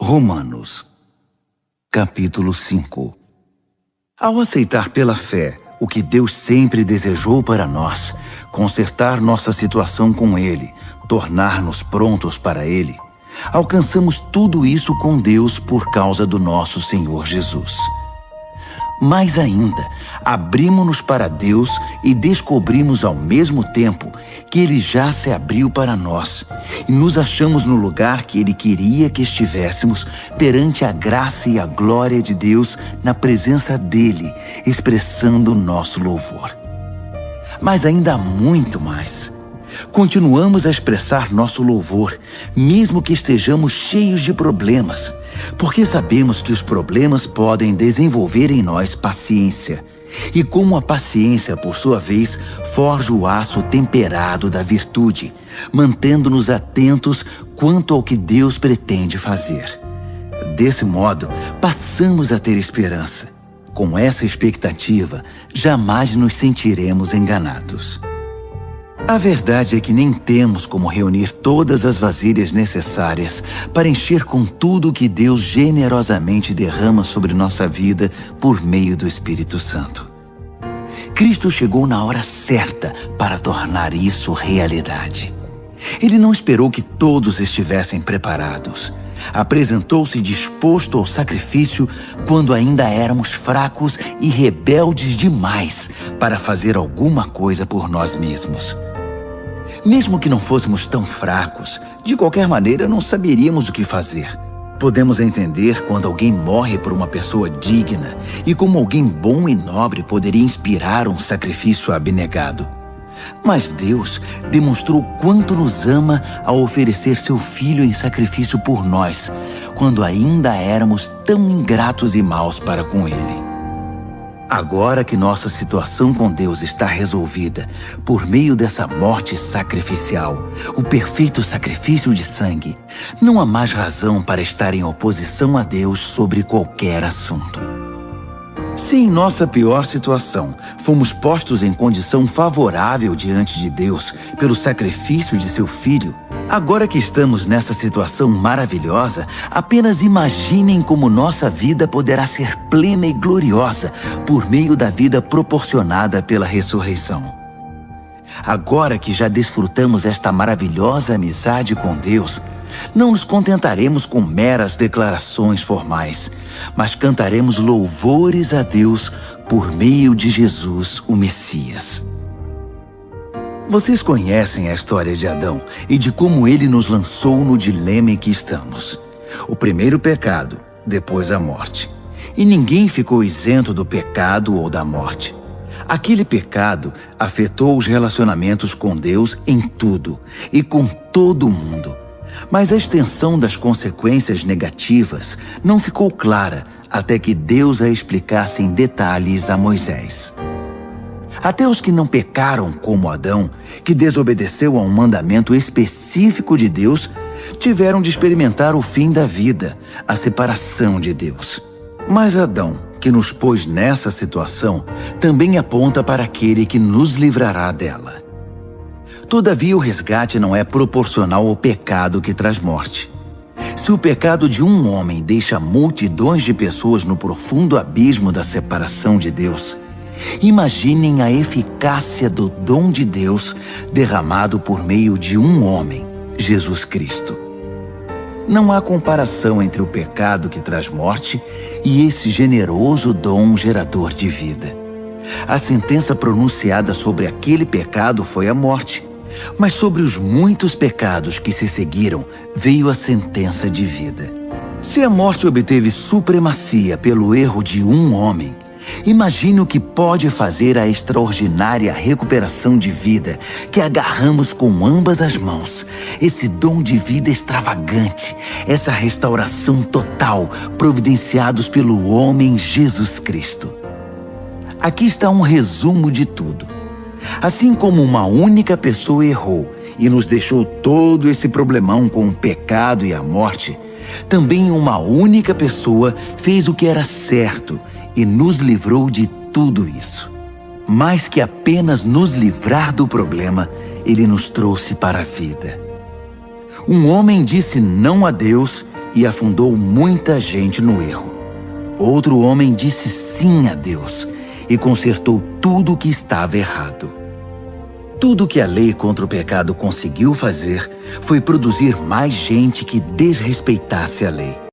Romanos, capítulo 5. Ao aceitar pela fé o que Deus sempre desejou para nós, consertar nossa situação com Ele, tornar-nos prontos para Ele, alcançamos tudo isso com Deus por causa do nosso Senhor Jesus. Mais ainda, abrimos-nos para Deus e descobrimos ao mesmo tempo que Ele já se abriu para nós e nos achamos no lugar que Ele queria que estivéssemos perante a graça e a glória de Deus na presença dEle, expressando nosso louvor. Mas ainda há muito mais. Continuamos a expressar nosso louvor, mesmo que estejamos cheios de problemas, porque sabemos que os problemas podem desenvolver em nós paciência. E como a paciência, por sua vez, forja o aço temperado da virtude, mantendo-nos atentos quanto ao que Deus pretende fazer. Desse modo, passamos a ter esperança. Com essa expectativa, jamais nos sentiremos enganados. A verdade é que nem temos como reunir todas as vasilhas necessárias para encher com tudo o que Deus generosamente derrama sobre nossa vida por meio do Espírito Santo. Cristo chegou na hora certa para tornar isso realidade. Ele não esperou que todos estivessem preparados. Apresentou-se disposto ao sacrifício quando ainda éramos fracos e rebeldes demais para fazer alguma coisa por nós mesmos. Mesmo que não fôssemos tão fracos, de qualquer maneira não saberíamos o que fazer. Podemos entender quando alguém morre por uma pessoa digna e como alguém bom e nobre poderia inspirar um sacrifício abnegado. Mas Deus demonstrou quanto nos ama ao oferecer seu Filho em sacrifício por nós, quando ainda éramos tão ingratos e maus para com Ele. Agora que nossa situação com Deus está resolvida por meio dessa morte sacrificial, o perfeito sacrifício de sangue, não há mais razão para estar em oposição a Deus sobre qualquer assunto. Se em nossa pior situação fomos postos em condição favorável diante de Deus pelo sacrifício de seu Filho, agora que estamos nessa situação maravilhosa, apenas imaginem como nossa vida poderá ser plena e gloriosa por meio da vida proporcionada pela ressurreição. Agora que já desfrutamos esta maravilhosa amizade com Deus, não nos contentaremos com meras declarações formais, mas cantaremos louvores a Deus por meio de Jesus, o Messias. Vocês conhecem a história de Adão e de como ele nos lançou no dilema em que estamos. O primeiro pecado, depois a morte. E ninguém ficou isento do pecado ou da morte. Aquele pecado afetou os relacionamentos com Deus em tudo e com todo mundo. Mas a extensão das consequências negativas não ficou clara até que Deus a explicasse em detalhes a Moisés. Até os que não pecaram como Adão, que desobedeceu a um mandamento específico de Deus, tiveram de experimentar o fim da vida, a separação de Deus. Mas Adão, que nos pôs nessa situação, também aponta para aquele que nos livrará dela. Todavia, o resgate não é proporcional ao pecado que traz morte. Se o pecado de um homem deixa multidões de pessoas no profundo abismo da separação de Deus, imaginem a eficácia do dom de Deus derramado por meio de um homem, Jesus Cristo. Não há comparação entre o pecado que traz morte e esse generoso dom gerador de vida. A sentença pronunciada sobre aquele pecado foi a morte, mas sobre os muitos pecados que se seguiram veio a sentença de vida. Se a morte obteve supremacia pelo erro de um homem, imagine o que pode fazer a extraordinária recuperação de vida que agarramos com ambas as mãos, esse dom de vida extravagante, essa restauração total providenciados pelo homem Jesus Cristo. Aqui está um resumo de tudo. Assim como uma única pessoa errou e nos deixou todo esse problemão com o pecado e a morte, também uma única pessoa fez o que era certo e nos livrou de tudo isso. Mais que apenas nos livrar do problema, ele nos trouxe para a vida. Um homem disse não a Deus e afundou muita gente no erro. Outro homem disse sim a Deus e consertou tudo o que estava errado. Tudo que a lei contra o pecado conseguiu fazer foi produzir mais gente que desrespeitasse a lei.